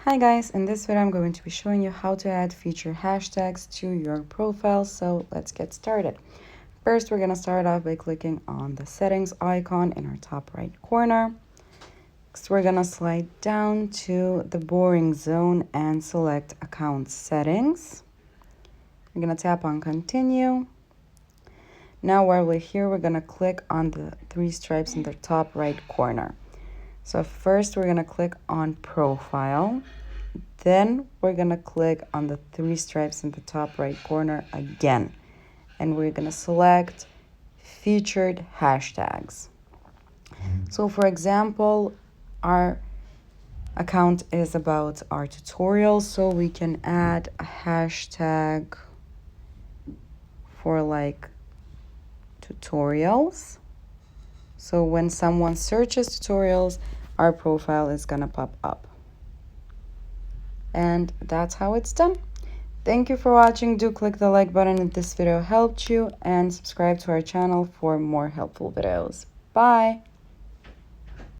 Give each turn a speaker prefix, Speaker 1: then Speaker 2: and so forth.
Speaker 1: Hi guys, in this video I'm going to be showing you how to add feature hashtags to your profile, so let's get started. First, we're going to start off by clicking on the settings icon in our top right corner. Next, we're going to slide down to the boring zone and select account settings. We're going to tap on continue. Now while we're here, we're going to click on the three stripes in the top right corner. So first we're going to click on profile. Then we're going to click on the three stripes in the top right corner again. And we're going to select featured hashtags. So for example, our account is about our tutorials, so we can add a hashtag for like tutorials. So when someone searches tutorials, our profile is gonna pop up. And that's how it's done. Thank you for watching. Do click the like button if this video helped you and subscribe to our channel for more helpful videos. Bye!